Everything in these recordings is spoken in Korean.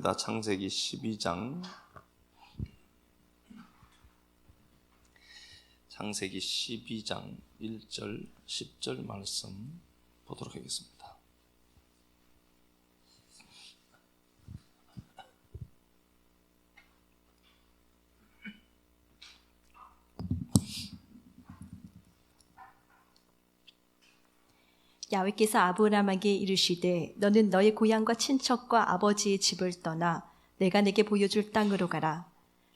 창세기 12장 1절 10절 말씀 보도록 하겠습니다. 야훼께서 아브라함에게 이르시되 너는 너의 고향과 친척과 아버지의 집을 떠나 내가 내게 보여줄 땅으로 가라.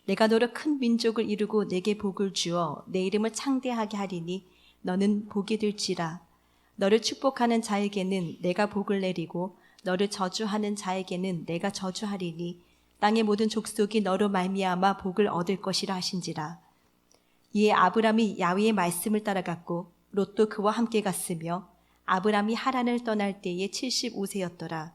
내가 너로 큰 민족을 이루고 내게 복을 주어 내 이름을 창대하게 하리니 너는 복이 될지라. 너를 축복하는 자에게는 내가 복을 내리고 너를 저주하는 자에게는 내가 저주하리니 땅의 모든 족속이 너로 말미암아 복을 얻을 것이라 하신지라. 이에 아브라함이 야훼의 말씀을 따라갔고 롯도 그와 함께 갔으며 아브람이 하란을 떠날 때에 75세였더라.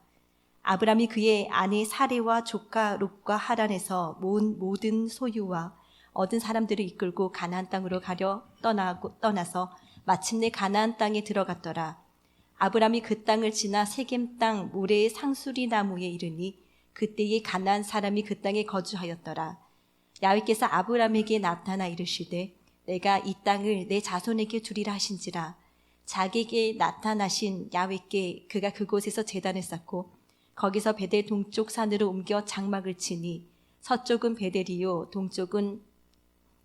아브람이 그의 아내 사레와 조카 롯과 하란에서 모은 모든 소유와 얻은 사람들을 이끌고 가나안 땅으로 가려 떠나서 마침내 가나안 땅에 들어갔더라. 아브람이 그 땅을 지나 세겜 땅 모레의 상수리 나무에 이르니 그때에 가나안 사람이 그 땅에 거주하였더라. 야훼께서 아브람에게 나타나 이르시되 내가 이 땅을 내 자손에게 주리라 하신지라. 자기에게 나타나신 야훼께 그가 그곳에서 제단을 쌓고 거기서 베델 동쪽 산으로 옮겨 장막을 치니 서쪽은 베델이요 동쪽은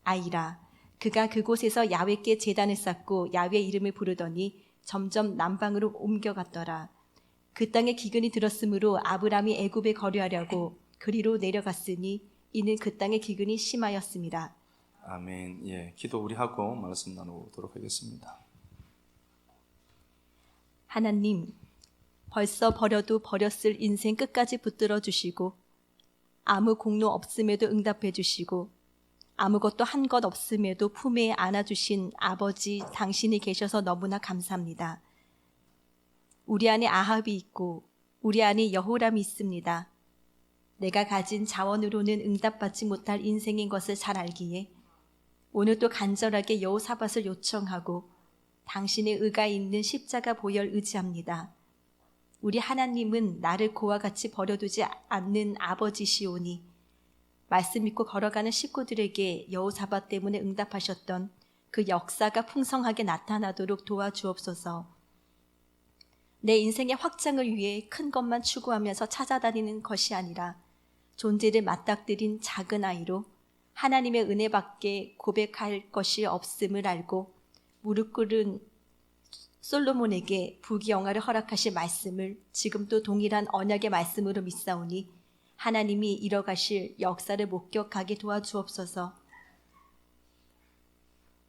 아이라. 그가 그곳에서 야훼께 제단을 쌓고 야훼 이름을 부르더니 점점 남방으로 옮겨갔더라. 그 땅에 기근이 들었으므로 아브람이 애굽에 거류하려고 그리로 내려갔으니 이는 그 땅의 기근이 심하였습니다. 아멘. 예, 기도 우리 하고 말씀 나누도록 하겠습니다. 하나님, 벌써 버려도 버렸을 인생 끝까지 붙들어 주시고 아무 공로 없음에도 응답해 주시고 아무것도 한 것 없음에도 품에 안아주신 아버지 당신이 계셔서 너무나 감사합니다. 우리 안에 아합이 있고 우리 안에 여호람이 있습니다. 내가 가진 자원으로는 응답받지 못할 인생인 것을 잘 알기에 오늘 또 간절하게 여호사밧을 요청하고 당신의 의가 있는 십자가 보혈 의지합니다. 우리 하나님은 나를 그와 같이 버려두지 않는 아버지시오니 말씀 믿고 걸어가는 식구들에게 여호사밧 때문에 응답하셨던 그 역사가 풍성하게 나타나도록 도와주옵소서. 내 인생의 확장을 위해 큰 것만 추구하면서 찾아다니는 것이 아니라 존재를 맞닥뜨린 작은 아이로 하나님의 은혜밖에 고백할 것이 없음을 알고 무릎 꿇은 솔로몬에게 부귀영화를 허락하실 말씀을 지금도 동일한 언약의 말씀으로 믿사오니 하나님이 이뤄가실 역사를 목격하게 도와주옵소서.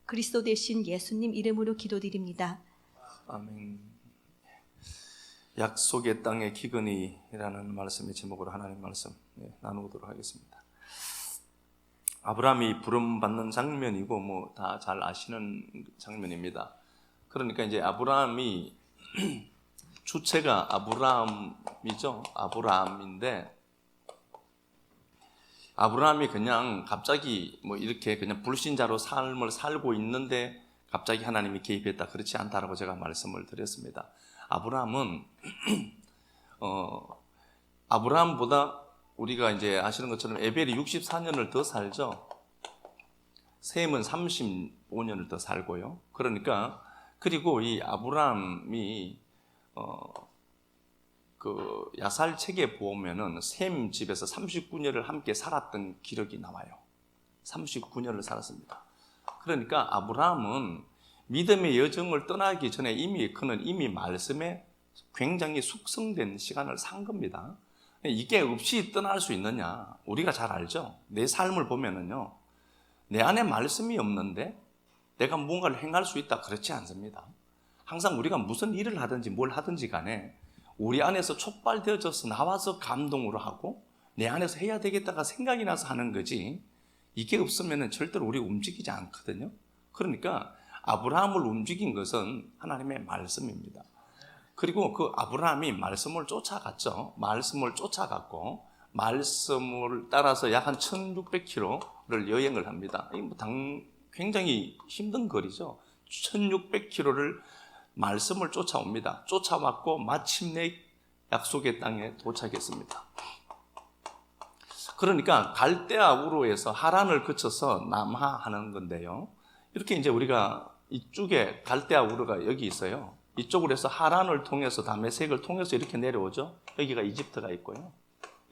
그리스도 되신 예수님 이름으로 기도드립니다. 아멘. 약속의 땅의 기근이라는 말씀의 제목으로 하나님 말씀 나누도록 하겠습니다. 아브라함이 부름받는 장면이고 뭐 다 잘 아시는 장면입니다. 그러니까 이제 아브라함이 주체가 아브라함이죠. 아브라함인데 아브라함이 그냥 갑자기 뭐 이렇게 그냥 불신자로 삶을 살고 있는데 갑자기 하나님이 개입했다, 그렇지 않다라고 제가 말씀을 드렸습니다. 아브라함은 아브라함보다 우리가 이제 아시는 것처럼 에벨이 64년을 더 살죠. 셈은 35년을 더 살고요. 그러니까 그리고 이 아브라함이 그 야살책에 보면은 셈 집에서 39년을 함께 살았던 기록이 나와요. 39년을 살았습니다. 그러니까 아브라함은 믿음의 여정을 떠나기 전에 그는 이미 말씀에 굉장히 숙성된 시간을 산 겁니다. 이게 없이 떠날 수 있느냐? 우리가 잘 알죠? 내 삶을 보면은요, 내 안에 말씀이 없는데 내가 무언가를 행할 수 있다, 그렇지 않습니다. 항상 우리가 무슨 일을 하든지 뭘 하든지 간에 우리 안에서 촉발되어져서 나와서 감동으로 하고 내 안에서 해야 되겠다가 생각이 나서 하는 거지, 이게 없으면 절대로 우리가 움직이지 않거든요. 그러니까 아브라함을 움직인 것은 하나님의 말씀입니다. 그리고 그 아브라함이 말씀을 쫓아갔죠. 말씀을 쫓아갔고 말씀을 따라서 약 한 1600km를 여행을 합니다. 굉장히 힘든 거리죠. 1600km를 말씀을 쫓아옵니다. 쫓아왔고 마침내 약속의 땅에 도착했습니다. 그러니까 갈대아 우르에서 하란을 거쳐서 남하하는 건데요. 이렇게 이제 우리가 이쪽에 갈대아 우르가 여기 있어요. 이쪽으로 해서 하란을 통해서 다메섹을 통해서 이렇게 내려오죠. 여기가 이집트가 있고요.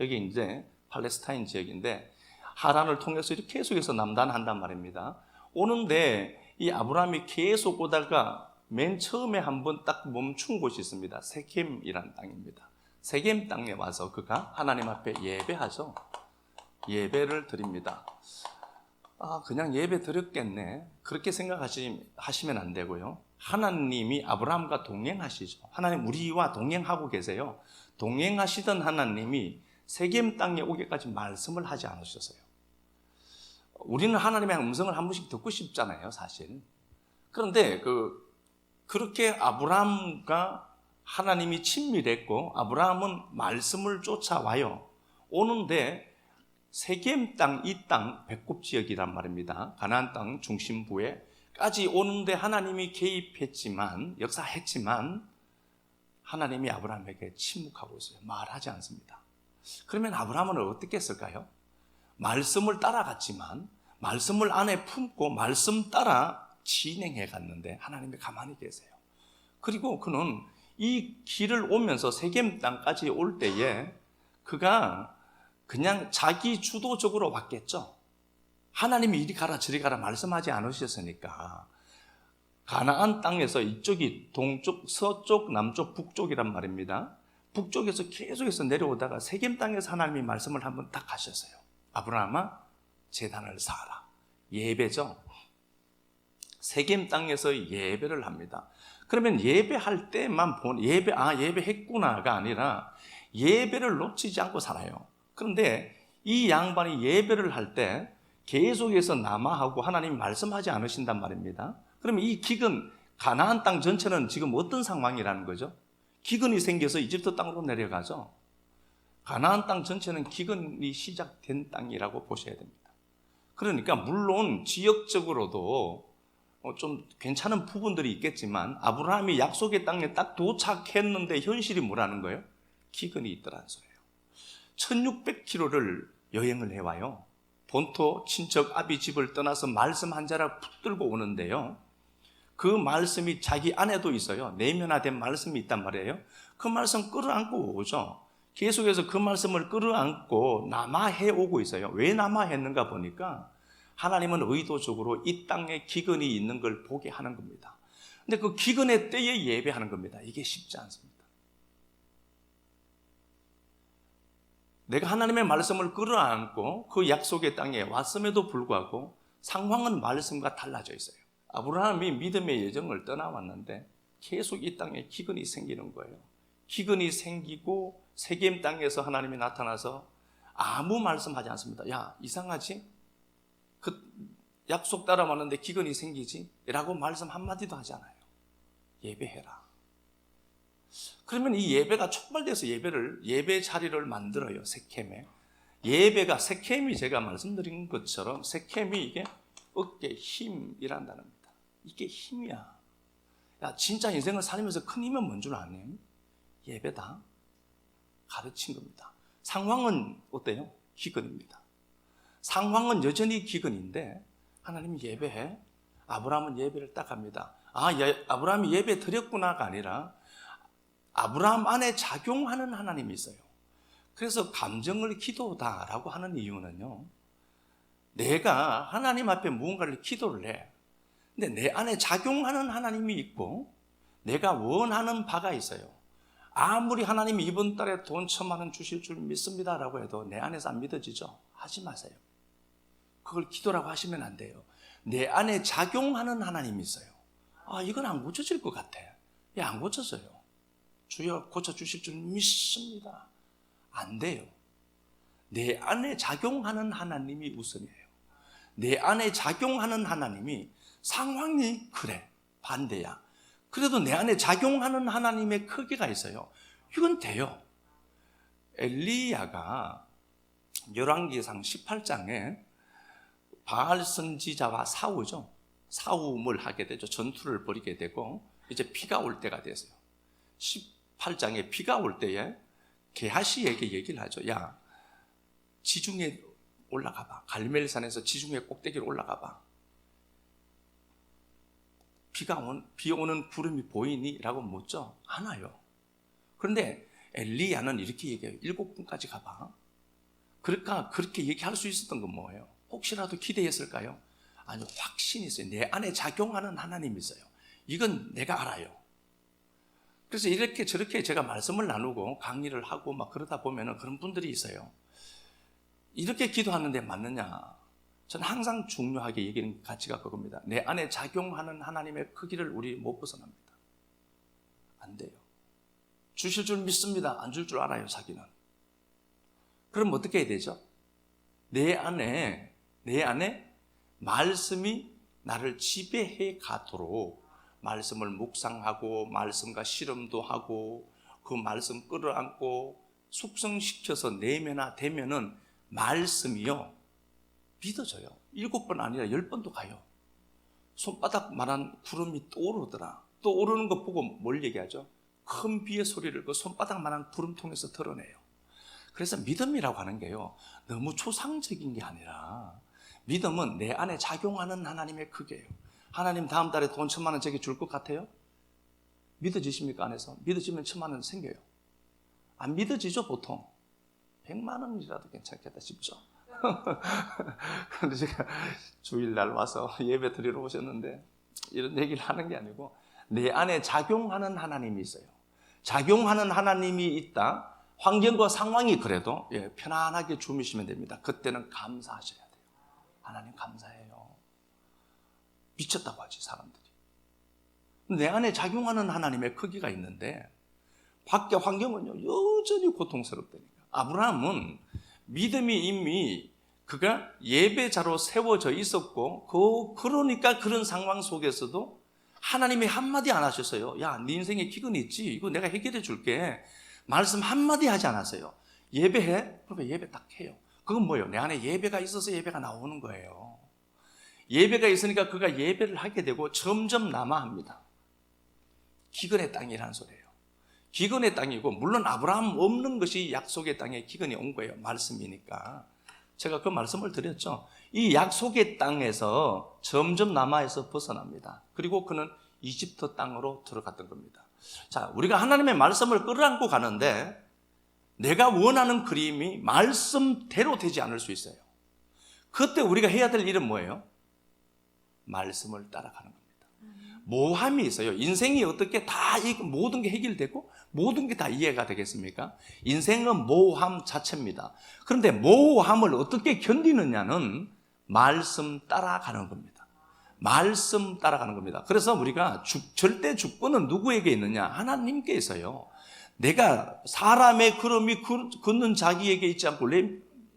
여기 이제 팔레스타인 지역인데 하란을 통해서 이렇게 계속해서 남단한단 말입니다. 오는데 이 아브라함이 계속 오다가 맨 처음에 한번 딱 멈춘 곳이 있습니다. 세겜이라는 땅입니다. 세겜 땅에 와서 그가 하나님 앞에 예배하죠. 예배를 드립니다. 그냥 예배 드렸겠네. 그렇게 생각하시면 안 되고요. 하나님이 아브라함과 동행하시죠. 하나님 우리와 동행하고 계세요. 동행하시던 하나님이 세겜 땅에 오기까지 말씀을 하지 않으셨어요. 우리는 하나님의 음성을 한 번씩 듣고 싶잖아요, 사실. 그런데 그렇게 아브라함과 하나님이 친밀했고 아브라함은 말씀을 쫓아와요. 오는데 세겜 땅, 이 땅 배꼽 지역이란 말입니다. 가나안 땅 중심부에까지 오는데 하나님이 개입했지만, 역사했지만 하나님이 아브라함에게 침묵하고 있어요. 말하지 않습니다. 그러면 아브라함은 어떻게 했을까요? 말씀을 따라갔지만 말씀을 안에 품고 말씀 따라 진행해 갔는데 하나님이 가만히 계세요. 그리고 그는 이 길을 오면서 세겜 땅까지 올 때에 그가 그냥 자기 주도적으로 왔겠죠. 하나님이 이리 가라 저리 가라 말씀하지 않으셨으니까. 가나안 땅에서 이쪽이 동쪽, 서쪽, 남쪽, 북쪽이란 말입니다. 북쪽에서 계속해서 내려오다가 세겜 땅에서 하나님이 말씀을 한번 딱 하셨어요. 아브라함아 제단을 쌓아라. 예배죠. 세겜 땅에서 예배를 합니다. 그러면 예배할 때만 예배했구나가 아니라 예배를 놓치지 않고 살아요. 그런데 이 양반이 예배를 할 때 계속해서 남아하고 하나님이 말씀하지 않으신단 말입니다. 그러면 이 기근, 가나안 땅 전체는 지금 어떤 상황이라는 거죠? 기근이 생겨서 이집트 땅으로 내려가죠. 가나안 땅 전체는 기근이 시작된 땅이라고 보셔야 됩니다. 그러니까 물론 지역적으로도 좀 괜찮은 부분들이 있겠지만 아브라함이 약속의 땅에 딱 도착했는데 현실이 뭐라는 거예요? 기근이 있더라는 소리예요. 1600km를 여행을 해와요. 본토 친척 아비 집을 떠나서 말씀 한 자락 붙들고 오는데요. 그 말씀이 자기 안에도 있어요. 내면화된 말씀이 있단 말이에요. 그 말씀 끌어안고 오죠. 계속해서 그 말씀을 끌어안고 남아해 오고 있어요. 왜 남아했는가 보니까 하나님은 의도적으로 이 땅에 기근이 있는 걸 보게 하는 겁니다. 근데 그 기근의 때에 예배하는 겁니다. 이게 쉽지 않습니다. 내가 하나님의 말씀을 끌어안고 그 약속의 땅에 왔음에도 불구하고 상황은 말씀과 달라져 있어요. 아브라함이 믿음의 여정을 떠나왔는데 계속 이 땅에 기근이 생기는 거예요. 기근이 생기고 세겜 땅에서 하나님이 나타나서 아무 말씀하지 않습니다. 야, 이상하지? 그 약속 따라 왔는데 기근이 생기지? 라고 말씀 한마디도 하지 않아요. 예배해라. 그러면 이 예배가 촉발돼서 예배 자리를 만들어요. 세켐에. 예배가 세켐이 제가 말씀드린 것처럼 세켐이 이게 어깨 힘이란 단어입니다. 이게 힘이야. 야, 진짜 인생을 살면서 큰 힘은 뭔 줄 아니? 예배다. 가르친 겁니다. 상황은 어때요? 기근입니다. 상황은 여전히 기근인데 하나님이 예배해. 아브라함은 예배를 딱 합니다. 아브라함이 예배 드렸구나가 아니라 아브라함 안에 작용하는 하나님이 있어요. 그래서 감정을 기도다라고 하는 이유는요. 내가 하나님 앞에 무언가를 기도를 해. 근데 내 안에 작용하는 하나님이 있고 내가 원하는 바가 있어요. 아무리 하나님이 이번 달에 돈 1,000만 원 주실 줄 믿습니다라고 해도 내 안에서 안 믿어지죠? 하지 마세요. 그걸 기도라고 하시면 안 돼요. 내 안에 작용하는 하나님이 있어요. 이건 안 고쳐질 것 같아. 안 고쳐져요. 주여 고쳐주실 줄 믿습니다. 안 돼요. 내 안에 작용하는 하나님이 우선이에요. 내 안에 작용하는 하나님이 상황이 그래 반대야. 그래도 내 안에 작용하는 하나님의 크기가 있어요. 이건 돼요. 엘리야가 열왕기상 18장에 바알 선지자와 싸움을 하게 되죠. 전투를 벌이게 되고 이제 비가 올 때가 됐어요. 18장에 비가 올 때에 게하시에게 얘기를 하죠. 야, 지중해 올라가 봐. 갈멜산에서 지중해 꼭대기로 올라가 봐. 비 오는 구름이 보이니? 라고 묻죠. 안 와요. 그런데 엘리야는 이렇게 얘기해요. 7분까지 가봐. 그러니까 그렇게 얘기할 수 있었던 건 뭐예요? 혹시라도 기대했을까요? 아니, 확신이 있어요. 내 안에 작용하는 하나님이 있어요. 이건 내가 알아요. 그래서 이렇게 저렇게 제가 말씀을 나누고 강의를 하고 막 그러다 보면은 그런 분들이 있어요. 이렇게 기도하는데 맞느냐? 저는 항상 중요하게 얘기하는 가치가 그겁니다. 내 안에 작용하는 하나님의 크기를 우리 못 벗어납니다. 안 돼요. 주실 줄 믿습니다. 안 줄 줄 알아요, 자기는. 그럼 어떻게 해야 되죠? 내 안에 말씀이 나를 지배해 가도록 말씀을 묵상하고 말씀과 실험도 하고 그 말씀 끌어안고 숙성시켜서 내면화되면은 말씀이요 믿어져요. 7번 아니라 10번도 가요. 손바닥만한 구름이 또 오르더라. 또 오르는 거 보고 뭘 얘기하죠? 큰 비의 소리를 그 손바닥만한 구름 통해서 드러내요. 그래서 믿음이라고 하는 게요 너무 초상적인 게 아니라 믿음은 내 안에 작용하는 하나님의 크기예요. 하나님 다음 달에 돈 1,000만 원 제게 줄 것 같아요? 믿어지십니까? 안에서? 믿어지면 1,000만 원 생겨요. 안 믿어지죠 보통? 100만 원이라도 괜찮겠다 싶죠. 그런데 제가 주일날 와서 예배 드리러 오셨는데 이런 얘기를 하는 게 아니고 내 안에 작용하는 하나님이 있어요. 작용하는 하나님이 있다. 환경과 상황이 그래도 편안하게 주무시면 됩니다. 그때는 감사하셔야 돼요. 하나님 감사해요. 미쳤다고 하지 사람들이. 내 안에 작용하는 하나님의 크기가 있는데 밖에 환경은요 여전히 고통스럽다니까. 아브라함은 믿음이 이미 그가 예배자로 세워져 있었고 그러니까 그런 상황 속에서도 하나님이 한마디 안 하셨어요. 야, 네 인생에 기근이 있지? 이거 내가 해결해 줄게. 말씀 한마디 하지 않았어요. 예배해? 그러면 예배 딱 해요. 그건 뭐예요? 내 안에 예배가 있어서 예배가 나오는 거예요. 예배가 있으니까 그가 예배를 하게 되고 점점 남아합니다. 기근의 땅이라는 소리예요. 기근의 땅이고 물론 아브라함 없는 것이 약속의 땅에 기근이 온 거예요. 말씀이니까. 제가 그 말씀을 드렸죠. 이 약속의 땅에서 점점 남아에서 벗어납니다. 그리고 그는 이집트 땅으로 들어갔던 겁니다. 자, 우리가 하나님의 말씀을 끌어안고 가는데 내가 원하는 그림이 말씀대로 되지 않을 수 있어요. 그때 우리가 해야 될 일은 뭐예요? 말씀을 따라가는 겁니다. 모함이 있어요. 인생이 어떻게 다 모든 게 해결되고 모든 게 다 이해가 되겠습니까? 인생은 모함 자체입니다. 그런데 모함을 어떻게 견디느냐는 말씀 따라가는 겁니다. 말씀 따라가는 겁니다. 그래서 우리가 절대 주권은 누구에게 있느냐? 하나님께 있어요. 내가 사람의 걸음이 걷는 자기에게 있지 않고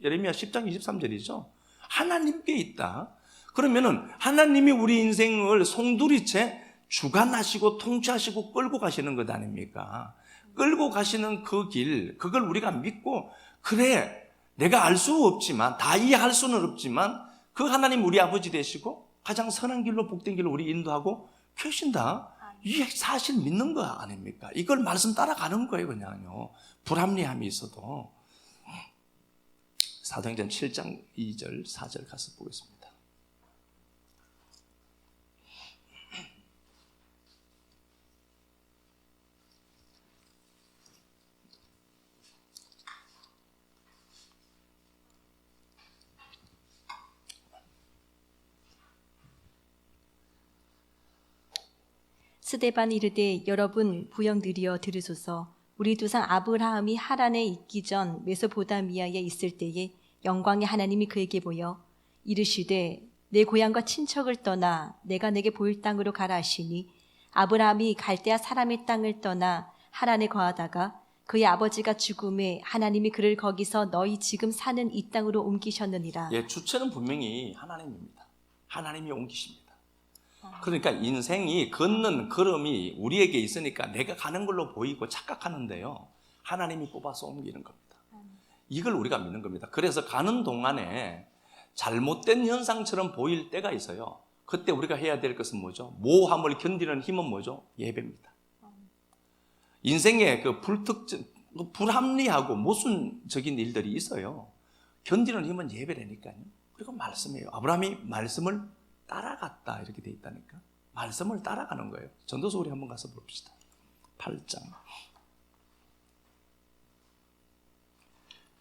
예레미야 10장 23절이죠. 하나님께 있다. 그러면은 하나님이 우리 인생을 송두리째 주관하시고 통치하시고 끌고 가시는 것 아닙니까? 끌고 가시는 그 길, 그걸 우리가 믿고 그래 내가 알 수 없지만 다 이해할 수는 없지만 그 하나님 우리 아버지 되시고 가장 선한 길로 복된 길로 우리 인도하고 계신다. 이 사실 믿는 거 아닙니까? 이걸 말씀 따라가는 거예요. 그냥요. 불합리함이 있어도. 사도행전 7장 2절 4절 가서 보겠습니다. 스데반 이르되 여러분 부영들이여 들으소서. 우리 조상 아브라함이 하란에 있기 전 메소포다미아에 있을 때에 영광의 하나님이 그에게 보여 이르시되 내 고향과 친척을 떠나 내가 내게 보일 땅으로 가라 하시니 아브라함이 갈대아 사람의 땅을 떠나 하란에 거하다가 그의 아버지가 죽음에 하나님이 그를 거기서 너희 지금 사는 이 땅으로 옮기셨느니라. 주체는 분명히 하나님입니다. 하나님이 옮기십니다. 그러니까 인생이 걷는 걸음이 우리에게 있으니까 내가 가는 걸로 보이고 착각하는데요. 하나님이 뽑아서 옮기는 겁니다. 이걸 우리가 믿는 겁니다. 그래서 가는 동안에 잘못된 현상처럼 보일 때가 있어요. 그때 우리가 해야 될 것은 뭐죠? 모함을 견디는 힘은 뭐죠? 예배입니다. 인생에 불합리하고 모순적인 일들이 있어요. 견디는 힘은 예배라니까요. 그리고 말씀이에요. 아브라함이 말씀을 따라갔다 이렇게 돼 있다니까. 말씀을 따라가는 거예요. 전도서 우리 한번 가서 봅시다. 8장.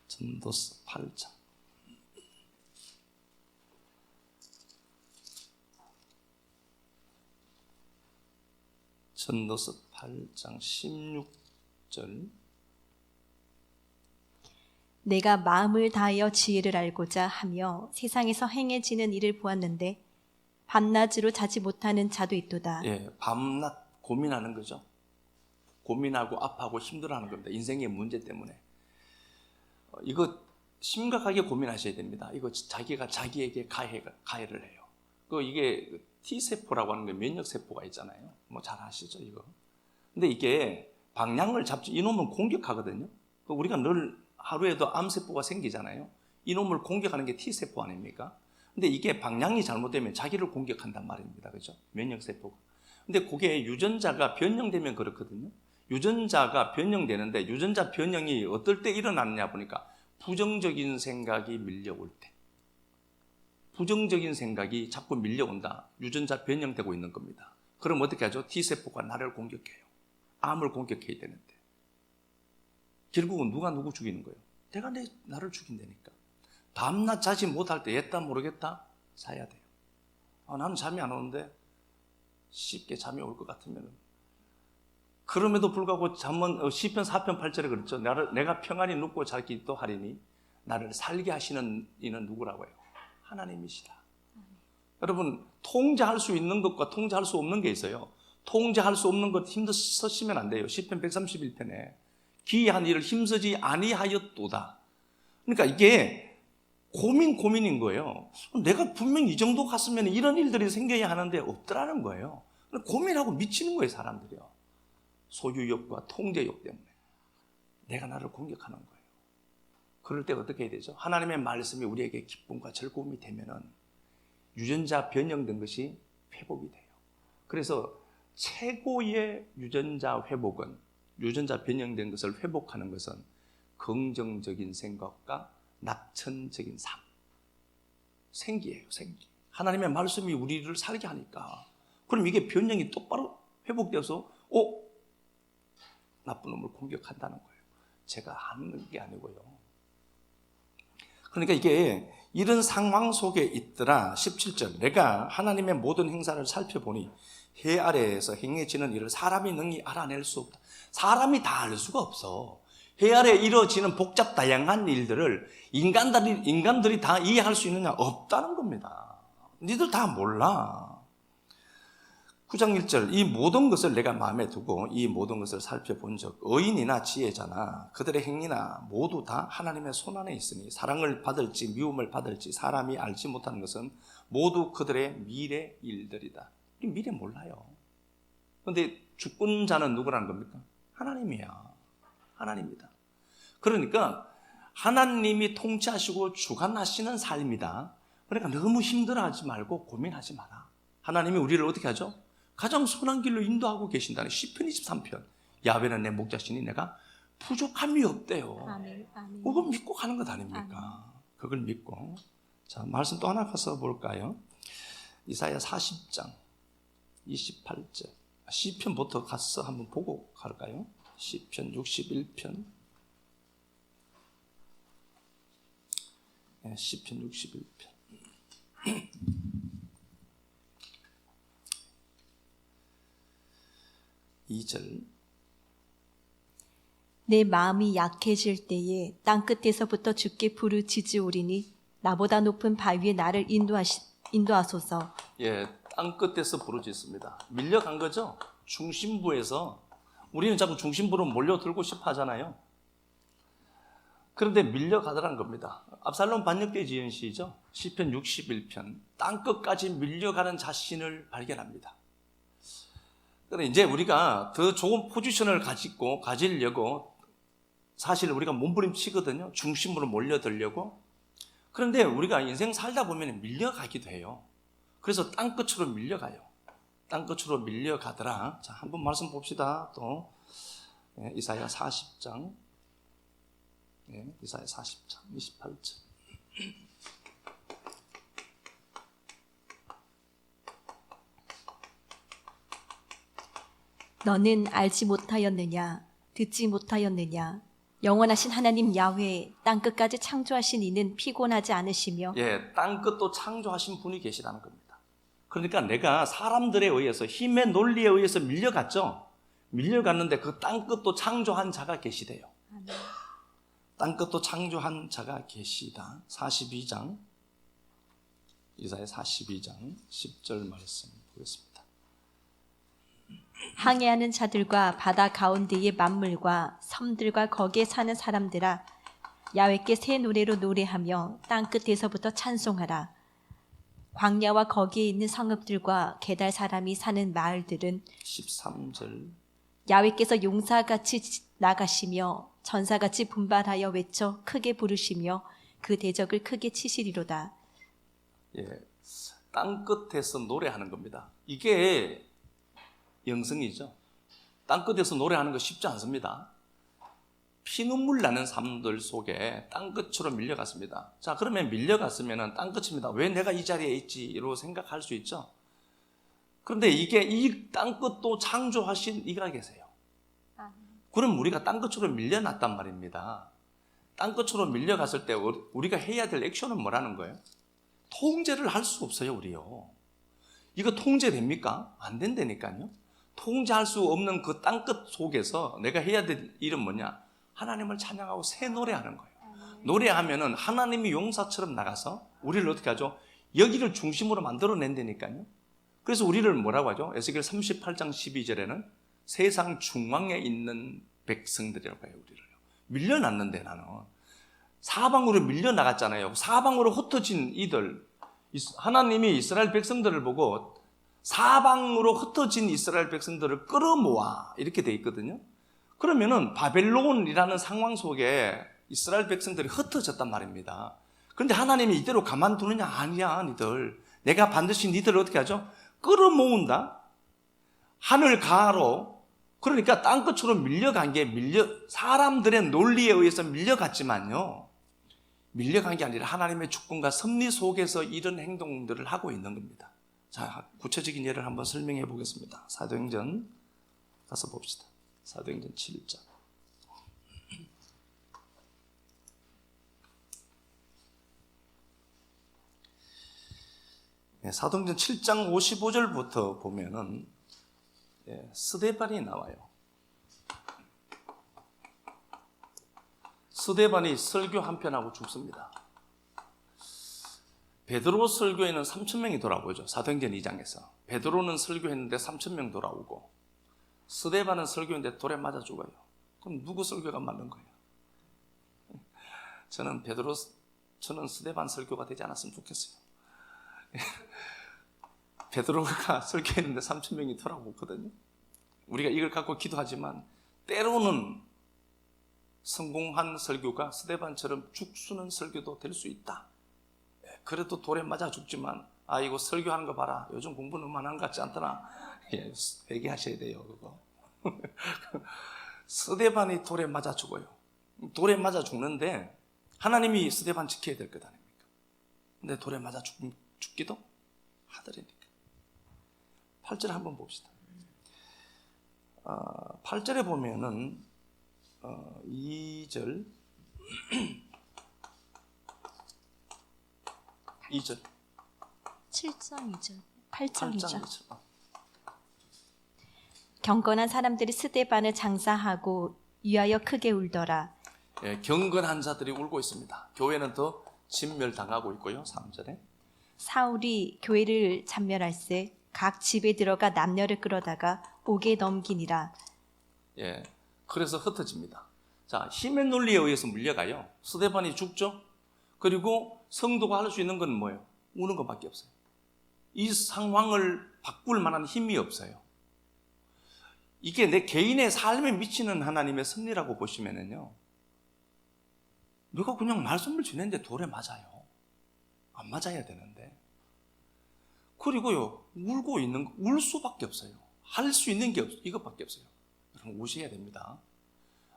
전도서 8장. 전도서 8장 16절. 내가 마음을 다하여 지혜를 알고자 하며 세상에서 행해지는 일을 보았는데 밤낮으로 자지 못하는 자도 있도다. 예, 밤낮 고민하는 거죠. 고민하고 아파하고 힘들어하는 겁니다. 인생의 문제 때문에. 이거 심각하게 고민하셔야 됩니다. 이거 자기가 자기에게 가해를 해요. 이게 T세포라고 하는 게 면역세포가 있잖아요. 뭐 잘 아시죠, 이거. 근데 이게 방향을 잡지, 이놈은 공격하거든요. 우리가 늘 하루에도 암세포가 생기잖아요. 이놈을 공격하는 게 T세포 아닙니까? 근데 이게 방향이 잘못되면 자기를 공격한단 말입니다. 그죠? 면역세포가. 근데 그게 유전자가 변형되면 그렇거든요. 유전자가 변형되는데 유전자 변형이 어떨 때 일어나느냐 보니까 부정적인 생각이 밀려올 때. 부정적인 생각이 자꾸 밀려온다. 유전자 변형되고 있는 겁니다. 그럼 어떻게 하죠? T세포가 나를 공격해요. 암을 공격해야 되는데. 결국은 누가 누구 죽이는 거예요? 내가 나를 죽인다니까. 다음날 자지 못할 때 했다 모르겠다? 사야 돼요. 나는 잠이 안 오는데 쉽게 잠이 올 것 같으면 그럼에도 불구하고 잠은 시편 4편 8절에 그랬죠. 내가 평안히 눕고 자기도 하리니 나를 살게 하시는 이는 누구라고 해요? 하나님이시다. 여러분 통제할 수 있는 것과 통제할 수 없는 게 있어요. 통제할 수 없는 것 힘쓰시면 안 돼요. 시편 131편에 기이한 일을 힘쓰지 아니하였도다. 그러니까 이게 고민인 거예요. 내가 분명히 이 정도 갔으면 이런 일들이 생겨야 하는데 없더라는 거예요. 고민하고 미치는 거예요, 사람들이요. 소유욕과 통제욕 때문에. 내가 나를 공격하는 거예요. 그럴 때 어떻게 해야 되죠? 하나님의 말씀이 우리에게 기쁨과 즐거움이 되면은 유전자 변형된 것이 회복이 돼요. 그래서 최고의 유전자 회복은, 유전자 변형된 것을 회복하는 것은 긍정적인 생각과 낙천적인 삶. 생기예요, 생기. 하나님의 말씀이 우리를 살게 하니까. 그럼 이게 변형이 똑바로 회복되어서, 나쁜 놈을 공격한다는 거예요. 제가 하는 게 아니고요. 그러니까 이게 이런 상황 속에 있더라. 17절. 내가 하나님의 모든 행사를 살펴보니 해 아래에서 행해지는 일을 사람이 능히 알아낼 수 없다. 사람이 다 알 수가 없어. 해 아래에 이루어지는 복잡 다양한 일들을 인간들이 다 이해할 수 있느냐? 없다는 겁니다. 니들 다 몰라. 9장 1절. 이 모든 것을 내가 마음에 두고 이 모든 것을 살펴본 적 의인이나 지혜자나 그들의 행위나 모두 다 하나님의 손안에 있으니 사랑을 받을지 미움을 받을지 사람이 알지 못하는 것은 모두 그들의 미래 일들이다. 미래 몰라요. 그런데 주권 자는 누구라는 겁니까? 하나님이야. 하나님이다. 그러니까 하나님이 통치하시고 주관하시는 삶이다. 그러니까 너무 힘들어하지 말고 고민하지 마라. 하나님이 우리를 어떻게 하죠? 가장 선한 길로 인도하고 계신다는 시편 23편. 야훼는 내 목자시니 내가 부족함이 없대요. 아멘, 아멘. 그걸 믿고 가는 것 아닙니까? 아멘. 그걸 믿고. 자, 말씀 또 하나 가서 볼까요? 이사야 40장 28절. 시편부터 가서 한번 보고 갈까요? 시편 61편. 네, 시편 61편. 2절. 내 마음이 약해질 때에 땅끝에서부터 주께 부르짖으오리니 나보다 높은 바위에 나를 인도하소서. 예, 땅끝에서 부르짖습니다. 밀려간 거죠. 중심부에서. 우리는 자꾸 중심부로 몰려들고 싶어 하잖아요. 그런데 밀려가더란 겁니다. 압살롬 반역대 지은 시죠. 시편 61편. 땅끝까지 밀려가는 자신을 발견합니다. 그런데 이제 우리가 더 좋은 포지션을 가지려고 사실 우리가 몸부림치거든요. 중심으로 몰려들려고. 그런데 우리가 인생 살다 보면 밀려가기도 해요. 그래서 땅끝으로 밀려가요. 땅끝으로 밀려가더라. 자, 한번 말씀 봅시다. 또 이사야 40장. 이사야 40장 28절. 너는 알지 못하였느냐? 듣지 못하였느냐? 영원하신 하나님 야훼 땅끝까지 창조하신 이는 피곤하지 않으시며 예, 땅끝도 창조하신 분이 계시다는 겁니다. 그러니까 내가 사람들에 의해서 힘의 논리에 의해서 밀려갔죠. 밀려갔는데 그 땅끝도 창조한 자가 계시대요. 땅끝도 창조한 자가 계시다. 42장 이사야 42장 10절 말씀 보겠습니다. 항해하는 자들과 바다 가운데의 만물과 섬들과 거기에 사는 사람들아 야훼께 새 노래로 노래하며 땅끝에서부터 찬송하라. 광야와 거기에 있는 성읍들과 게달 사람이 사는 마을들은 13절 야훼께서 용사같이 나가시며 전사같이 분발하여 외쳐 크게 부르시며 그 대적을 크게 치시리로다. 예, 땅끝에서 노래하는 겁니다. 이게 영성이죠. 땅끝에서 노래하는 거 쉽지 않습니다. 피눈물 나는 삶들 속에 땅끝으로 밀려갔습니다. 자, 그러면 밀려갔으면 땅끝입니다. 왜 내가 이 자리에 있지로 생각할 수 있죠. 그런데 이게 이 땅끝도 창조하신 이가 계세요. 그럼 우리가 땅끝으로 밀려났단 말입니다. 땅끝으로 밀려갔을 때 우리가 해야 될 액션은 뭐라는 거예요? 통제를 할 수 없어요, 우리요. 이거 통제됩니까? 안 된다니까요. 통제할 수 없는 그 땅끝 속에서 내가 해야 될 일은 뭐냐? 하나님을 찬양하고 새 노래하는 거예요. 노래하면은 하나님이 용사처럼 나가서 우리를 어떻게 하죠? 여기를 중심으로 만들어낸다니까요. 그래서 우리를 뭐라고 하죠? 에스겔 38장 12절에는 세상 중앙에 있는 백성들이라고 해요, 우리를요. 밀려났는데 나는 사방으로 밀려나갔잖아요. 사방으로 흩어진 이들, 하나님이 이스라엘 백성들을 보고 사방으로 흩어진 이스라엘 백성들을 끌어모아 이렇게 돼 있거든요. 그러면은 바벨론이라는 상황 속에 이스라엘 백성들이 흩어졌단 말입니다. 그런데 하나님이 이대로 가만두느냐? 아니야, 니들. 내가 반드시 니들을 어떻게 하죠? 끌어모은다. 하늘 가로. 그러니까 땅끝으로 밀려간 게 사람들의 논리에 의해서 밀려갔지만요. 밀려간 게 아니라 하나님의 주권과 섭리 속에서 이런 행동들을 하고 있는 겁니다. 자, 구체적인 예를 한번 설명해 보겠습니다. 사도행전 가서 봅시다. 사도행전 7장. 사도행전 7장 55절부터 보면은 스데반이 나와요. 스데반이 설교 한 편 하고 죽습니다. 베드로 설교에는 3,000명이 돌아오죠. 사도행전 2장에서. 베드로는 설교했는데 3,000명 돌아오고 스데반은 설교했는데 돌에 맞아 죽어요. 그럼 누구 설교가 맞는 거예요? 저는 스데반 설교가 되지 않았으면 좋겠어요. 베드로가 설교했는데 3,000명이 돌아오거든요. 우리가 이걸 갖고 기도하지만 때로는 성공한 설교가 스데반처럼 죽수는 설교도 될 수 있다. 그래도 돌에 맞아 죽지만 이거 설교하는 거 봐라. 요즘 공부 너무 안 한 것 같지 않더라. 회개하셔야 돼요, 그거. 스데반이 돌에 맞아 죽어요. 돌에 맞아 죽는데 하나님이 스데반 지켜야 될 것 아닙니까? 근데 돌에 맞아 죽기도 하더라니까. 8절 한번 봅시다. 8절에 보면은 2절 2절 7장 2절 8장 2절 2절 경건한 사람들이 스데반을 장사하고 위하여 크게 울더라. 경건한 자들이 울고 있습니다. 교회는 더 진멸당하고 있고요. 3절에 사울이 교회를 참멸할세 각 집에 들어가 남녀를 끌어다가 옥에 넘기니라. 그래서 흩어집니다. 자, 힘의 논리에 의해서 물려가요. 스데반이 죽죠. 그리고 성도가 할 수 있는 건 뭐예요? 우는 것밖에 없어요. 이 상황을 바꿀 만한 힘이 없어요. 이게 내 개인의 삶에 미치는 하나님의 섭리라고 보시면은요, 누가 그냥 말씀을 전했는데 돌에 맞아요. 안 맞아야 되는데. 그리고요, 울 수밖에 없어요. 할 수 있는 게 이것밖에 없어요. 여러분, 우셔야 됩니다.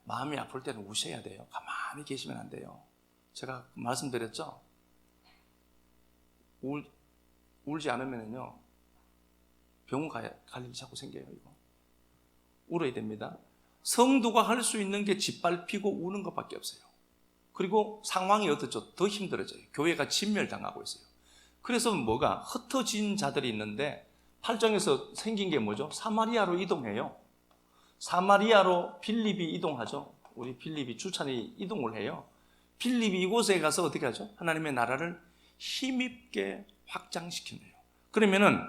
마음이 아플 때는 우셔야 돼요. 가만히 계시면 안 돼요. 제가 말씀드렸죠? 울지 않으면요, 병원 갈 일이 자꾸 생겨요, 이거. 울어야 됩니다. 성도가 할 수 있는 게 짓밟히고 우는 것밖에 없어요. 그리고 상황이 어떻죠? 더 힘들어져요. 교회가 진멸당하고 있어요. 그래서 뭐가 흩어진 자들이 있는데 8장에서 생긴 게 뭐죠? 사마리아로 이동해요. 사마리아로 빌립이 이동하죠. 우리 빌립이 추천이 이동을 해요. 빌립이 이곳에 가서 어떻게 하죠? 하나님의 나라를 힘있게 확장시키네요. 그러면은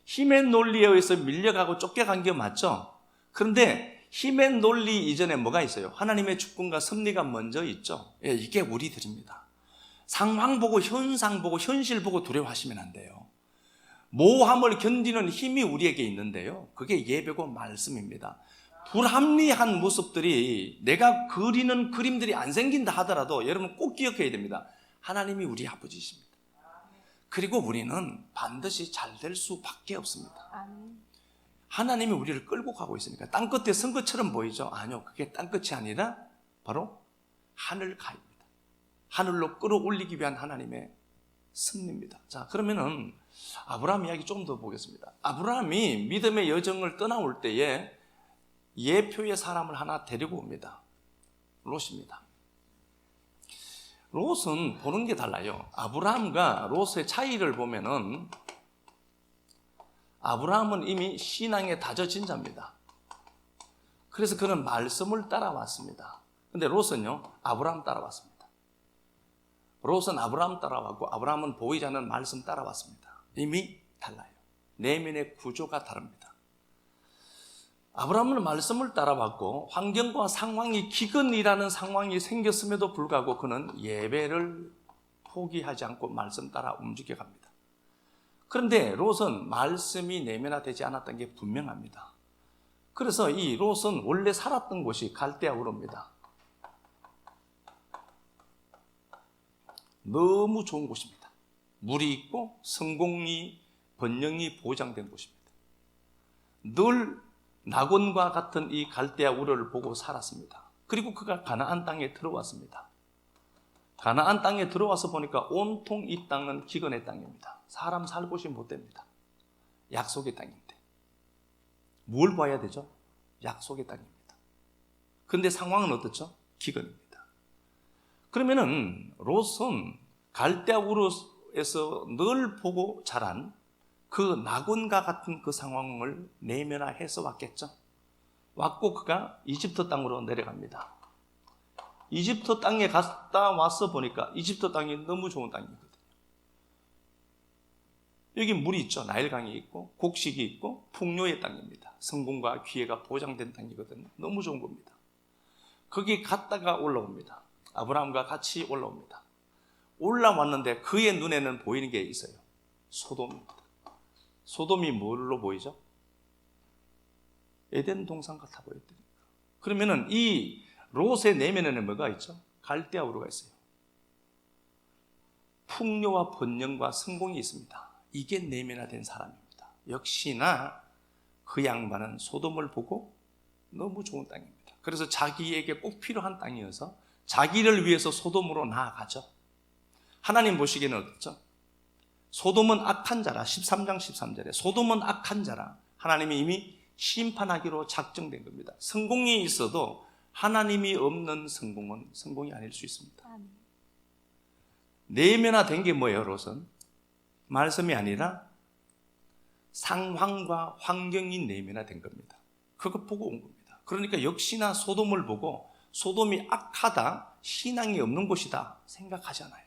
힘의 논리에 의해서 밀려가고 쫓겨간 게 맞죠? 그런데 힘의 논리 이전에 뭐가 있어요? 하나님의 주권과 섭리가 먼저 있죠. 예, 이게 우리들입니다. 상황 보고 현상 보고 현실 보고 두려워하시면 안 돼요. 모함을 견디는 힘이 우리에게 있는데요. 그게 예배고 말씀입니다. 불합리한 모습들이 내가 그리는 그림들이 안 생긴다 하더라도 여러분 꼭 기억해야 됩니다. 하나님이 우리 아버지십니다. 그리고 우리는 반드시 잘 될 수밖에 없습니다. 하나님이 우리를 끌고 가고 있으니까 땅끝에 선 것처럼 보이죠? 아니요, 그게 땅끝이 아니라 바로 하늘가입니다. 하늘로 끌어올리기 위한 하나님의 섭리입니다. 자, 그러면은 아브라함 이야기 좀 더 보겠습니다. 아브라함이 믿음의 여정을 떠나올 때에 예표의 사람을 하나 데리고 옵니다. 롯입니다. 롯은 보는 게 달라요. 아브라함과 롯의 차이를 보면은 아브라함은 이미 신앙에 다져진 자입니다. 그래서 그는 말씀을 따라왔습니다. 근데 롯은요, 아브라함 따라왔습니다. 롯은 아브라함 따라왔고 아브라함은 보이지 않는 말씀 따라왔습니다. 이미 달라요. 내면의 구조가 다릅니다. 아브라함은 말씀을 따라왔고 환경과 상황이 기근이라는 상황이 생겼음에도 불구하고 그는 예배를 포기하지 않고 말씀 따라 움직여갑니다. 그런데 롯은 말씀이 내면화되지 않았던 게 분명합니다. 그래서 이 롯은 원래 살았던 곳이 갈대아 우르입니다. 너무 좋은 곳입니다. 물이 있고 성공이 번영이 보장된 곳입니다. 늘 낙원과 같은 이 갈대아 우르를 보고 살았습니다. 그리고 그가 가나안 땅에 들어왔습니다. 가나안 땅에 들어와서 보니까 온통 이 땅은 기근의 땅입니다. 사람 살 곳이 못 됩니다. 약속의 땅인데 뭘 봐야 되죠? 약속의 땅입니다. 그런데 상황은 어떻죠? 기근입니다. 그러면은 롯은 갈대아 우르에서 늘 보고 자란 그 낙원과 같은 그 상황을 내면화해서 왔겠죠. 왔고 그가 이집트 땅으로 내려갑니다. 이집트 땅에 갔다 와서 보니까 이집트 땅이 너무 좋은 땅이거든요. 여기 물이 있죠. 나일강이 있고 곡식이 있고 풍요의 땅입니다. 성공과 기회가 보장된 땅이거든요. 너무 좋은 겁니다. 거기 갔다가 올라옵니다. 아브라함과 같이 올라옵니다. 올라왔는데 그의 눈에는 보이는 게 있어요. 소돔입니다. 소돔이 뭘로 보이죠? 에덴 동산 같아 보였더니. 그러면은 이 롯의 내면에는 뭐가 있죠? 갈대아 우르가 있어요. 풍요와 번영과 성공이 있습니다. 이게 내면화된 사람입니다. 역시나 그 양반은 소돔을 보고 너무 좋은 땅입니다. 그래서 자기에게 꼭 필요한 땅이어서 자기를 위해서 소돔으로 나아가죠. 하나님 보시기에는 어떻죠? 소돔은 악한 자라. 13장 13절에 소돔은 악한 자라. 하나님이 이미 심판하기로 작정된 겁니다. 성공이 있어도 하나님이 없는 성공은 성공이 아닐 수 있습니다. 내면화된 게 뭐예요, 롯은? 말씀이 아니라 상황과 환경이 내면화된 겁니다. 그거 보고 온 겁니다. 그러니까 역시나 소돔을 보고 소돔이 악하다, 신앙이 없는 곳이다 생각하잖아요.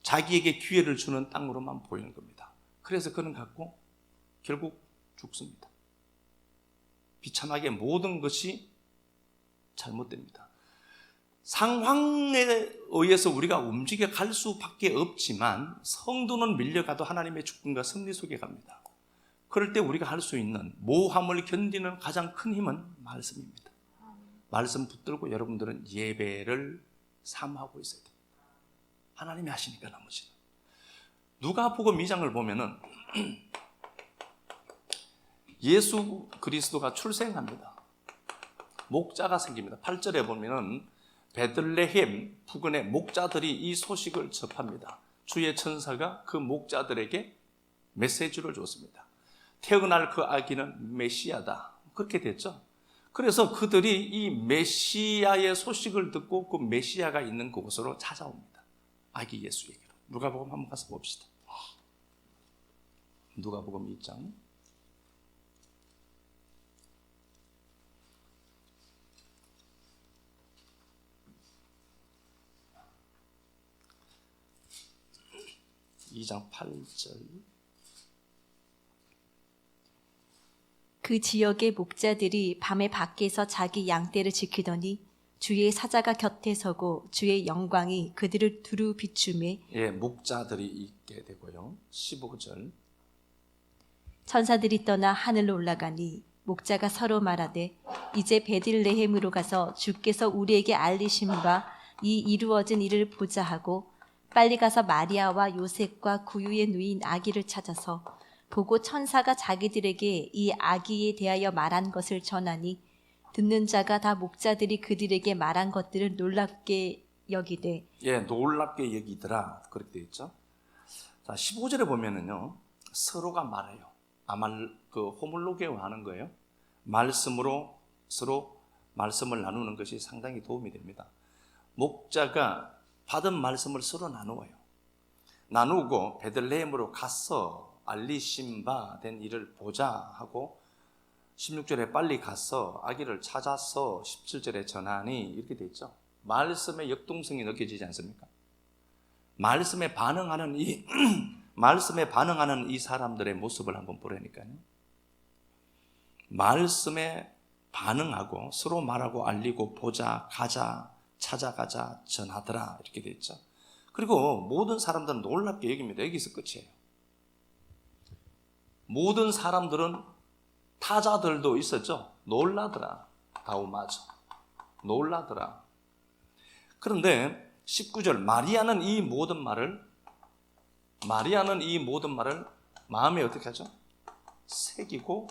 자기에게 기회를 주는 땅으로만 보이는 겁니다. 그래서 그는 갖고 결국 죽습니다. 비참하게 모든 것이 잘못됩니다. 상황에 의해서 우리가 움직여 갈 수밖에 없지만 성도는 밀려가도 하나님의 주권과 섭리 속에 갑니다. 그럴 때 우리가 할 수 있는 모함을 견디는 가장 큰 힘은 말씀입니다. 말씀 붙들고 여러분들은 예배를 삼하고 있어야 됩니다. 하나님이 하시니까 나머지는. 누가복음 2장을 보면은 예수 그리스도가 출생합니다. 목자가 생깁니다. 8절에 보면은 베들레헴 부근의 목자들이 이 소식을 접합니다. 주의 천사가 그 목자들에게 메시지를 줬습니다. 태어날 그 아기는 메시아다. 그렇게 됐죠. 그래서 그들이 이 메시아의 소식을 듣고 그 메시아가 있는 그곳으로 찾아옵니다. 아기 예수에게로. 누가복음 한번 가서 봅시다. 누가복음 2장. (2장 8절) 그 지역의 목자들이 밤에 밖에서 자기 양떼를 지키더니 주의 사자가 곁에 서고 주의 영광이 그들을 두루 비추매 예, 목자들이 있게 되고요. 15절. 천사들이 떠나 하늘로 올라가니 목자가 서로 말하되 이제 베들레헴으로 가서 주께서 우리에게 알리신 바 이 이루어진 일을 보자 하고 빨리 가서 마리아와 요셉과 구유에 누인 아기를 찾아서 보고 천사가 자기들에게 이 아기에 대하여 말한 것을 전하니 듣는 자가 다 목자들이 그들에게 말한 것들을 놀랍게 여기되 예, 놀랍게 여기더라. 그렇게 되어 있죠. 자, 15절에 보면은요, 서로가 말해요. 호물로게오 하는 거예요. 말씀으로 서로 말씀을 나누는 것이 상당히 도움이 됩니다. 목자가 받은 말씀을 서로 나누고 베들레헴으로 가서 알리신 바 된 일을 보자 하고 16절에 빨리 가서 아기를 찾아서 17절에 전하니 이렇게 돼 있죠. 말씀의 역동성이 느껴지지 않습니까? 말씀에 반응하는 이 사람들의 모습을 한번 보라니까요. 말씀에 반응하고 서로 말하고 알리고 보자, 가자, 찾아가자, 전하더라 이렇게 돼 있죠. 그리고 모든 사람들은 놀랍게 여깁니다. 여기서 끝이에요. 모든 사람들은 타자들도 있었죠. 놀라더라. 다우마죠. 놀라더라. 그런데 19절 마리아는 이 모든 말을 마음에 어떻게 하죠? 새기고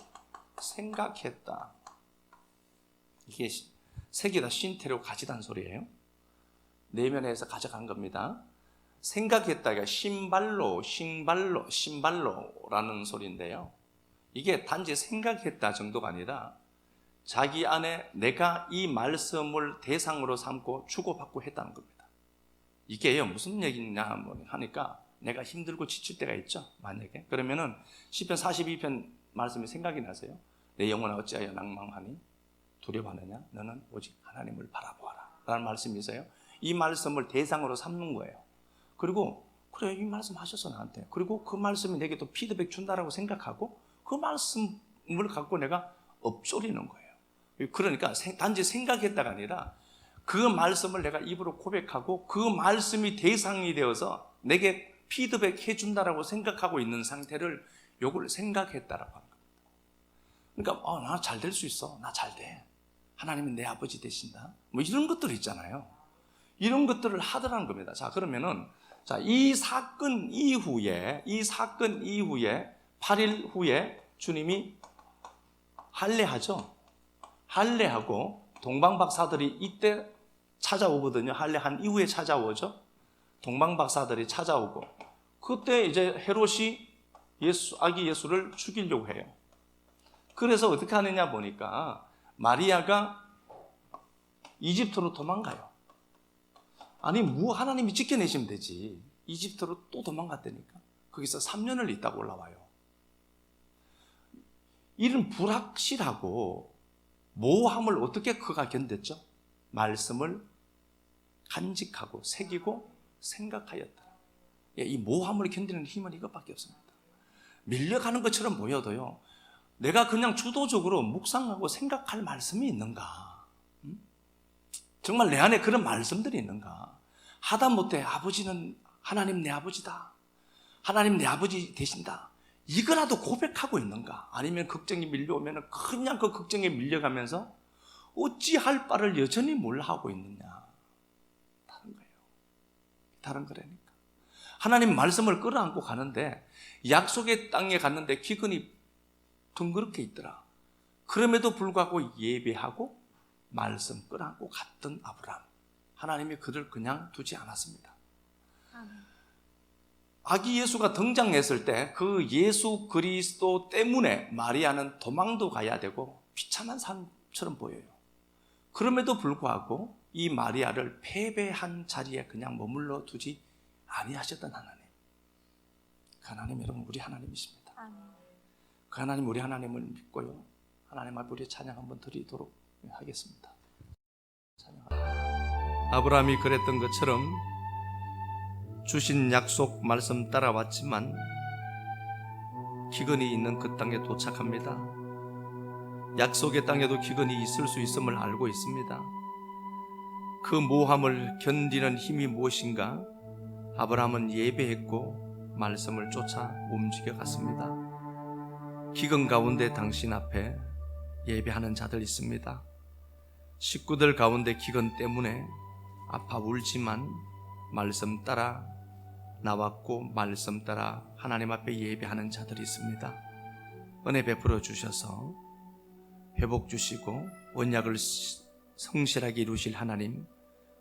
생각했다. 이게 새기다 신태로 가지단 소리예요. 내면에서 가져간 겁니다. 생각했다가 신발로라는 소리인데요. 이게 단지 생각했다 정도가 아니라 자기 안에 내가 이 말씀을 대상으로 삼고 주고받고 했다는 겁니다. 이게요 무슨 얘기냐 하니까 내가 힘들고 지칠 때가 있죠. 만약에 그러면은 시편 42편 말씀이 생각이 나세요. 내 영혼아 어찌하여 낭망하니 두려워하느냐 너는 오직 하나님을 바라보아라 라는 말씀이 있어요. 이 말씀을 대상으로 삼는 거예요. 그리고 그래 이 말씀 하셨어 나한테. 그리고 그 말씀이 내게 또 피드백 준다라고 생각하고 그 말씀을 갖고 내가 엎조리는 거예요. 그러니까 단지 생각했다가 아니라 그 말씀을 내가 입으로 고백하고 그 말씀이 대상이 되어서 내게 피드백 해준다라고 생각하고 있는 상태를 요걸 생각했다라고 하는 겁니다. 그러니까 나 잘 될 수 있어. 나 잘 돼. 하나님은 내 아버지 되신다. 뭐 이런 것들 있잖아요. 이런 것들을 하더라는 겁니다. 자, 그러면은 이 사건 이후에 8일 후에 주님이 할례하죠. 할례하고 동방박사들이 이때 찾아오거든요. 할례한 이후에 찾아오죠. 동방박사들이 찾아오고 그때 이제 헤롯이 아기 예수를 죽이려고 해요. 그래서 어떻게 하느냐 보니까 마리아가 이집트로 도망가요. 아니 하나님이 지켜내시면 되지. 이집트로 또 도망갔다니까. 거기서 3년을 있다가 올라와요. 이런 불확실하고 모호함을 어떻게 그가 견뎠죠? 말씀을 간직하고 새기고 생각하였다. 이 모호함을 견디는 힘은 이것밖에 없습니다. 밀려가는 것처럼 보여도요, 내가 그냥 주도적으로 묵상하고 생각할 말씀이 있는가? 정말 내 안에 그런 말씀들이 있는가? 하다못해 아버지는 하나님 내 아버지다. 하나님 내 아버지 되신다. 이거라도 고백하고 있는가? 아니면 걱정이 밀려오면 그냥 그 걱정에 밀려가면서 어찌할 바를 여전히 몰라 하고 있느냐? 다른 거예요. 다른 거라니까. 하나님 말씀을 끌어안고 가는데 약속의 땅에 갔는데 기근이 둥그렇게 있더라. 그럼에도 불구하고 예배하고 말씀 끌어안고 갔던 아브라함. 하나님이 그를 그냥 두지 않았습니다. 아기 예수가 등장했을 때 그 예수 그리스도 때문에 마리아는 도망도 가야 되고 비참한 삶처럼 보여요. 그럼에도 불구하고 이 마리아를 패배한 자리에 그냥 머물러 두지 아니하셨던 하나님. 그 하나님, 여러분, 우리 하나님이십니다. 그 하나님, 우리 하나님을 믿고요, 하나님 앞에 우리 찬양 한번 드리도록 하겠습니다. 아브라함이 그랬던 것처럼 주신 약속 말씀 따라왔지만 기근이 있는 그 땅에 도착합니다. 약속의 땅에도 기근이 있을 수 있음을 알고 있습니다. 그 모함을 견디는 힘이 무엇인가? 아브라함은 예배했고 말씀을 쫓아 움직여 갔습니다. 기근 가운데 당신 앞에 예배하는 자들 있습니다. 식구들 가운데 기근 때문에 아파 울지만 말씀 따라 나왔고 말씀 따라 하나님 앞에 예배하는 자들이 있습니다. 은혜 베풀어 주셔서 회복 주시고 언약을 성실하게 이루실 하나님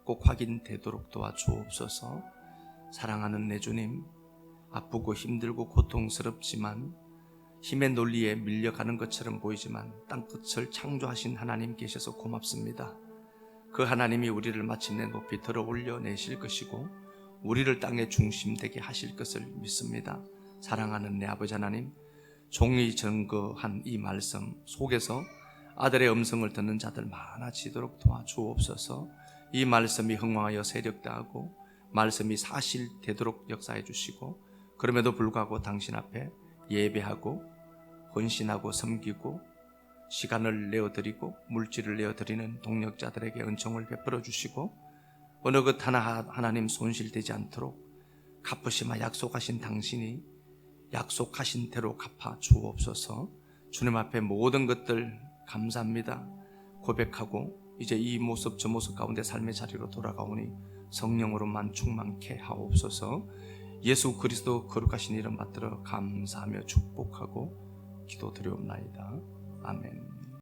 꼭 확인되도록 도와주옵소서. 사랑하는 내 주님, 아프고 힘들고 고통스럽지만 힘의 논리에 밀려가는 것처럼 보이지만 땅끝을 창조하신 하나님 계셔서 고맙습니다. 그 하나님이 우리를 마침내 높이 들어 올려내실 것이고 우리를 땅의 중심 되게 하실 것을 믿습니다. 사랑하는 내 아버지 하나님, 종이 증거한 이 말씀 속에서 아들의 음성을 듣는 자들 많아지도록 도와주옵소서. 이 말씀이 흥왕하여 세력다하고 말씀이 사실되도록 역사해 주시고 그럼에도 불구하고 당신 앞에 예배하고 헌신하고 섬기고 시간을 내어드리고 물질을 내어드리는 동력자들에게 은총을 베풀어 주시고 어느 것 하나님 손실되지 않도록 갚으시마 약속하신 당신이 약속하신 대로 갚아 주옵소서. 주님 앞에 모든 것들 감사합니다 고백하고 이제 이 모습 저 모습 가운데 삶의 자리로 돌아가오니 성령으로만 충만케 하옵소서. 예수 그리스도 거룩하신 이름 받들어 감사하며 축복하고 기도드리옵나이다. 아멘.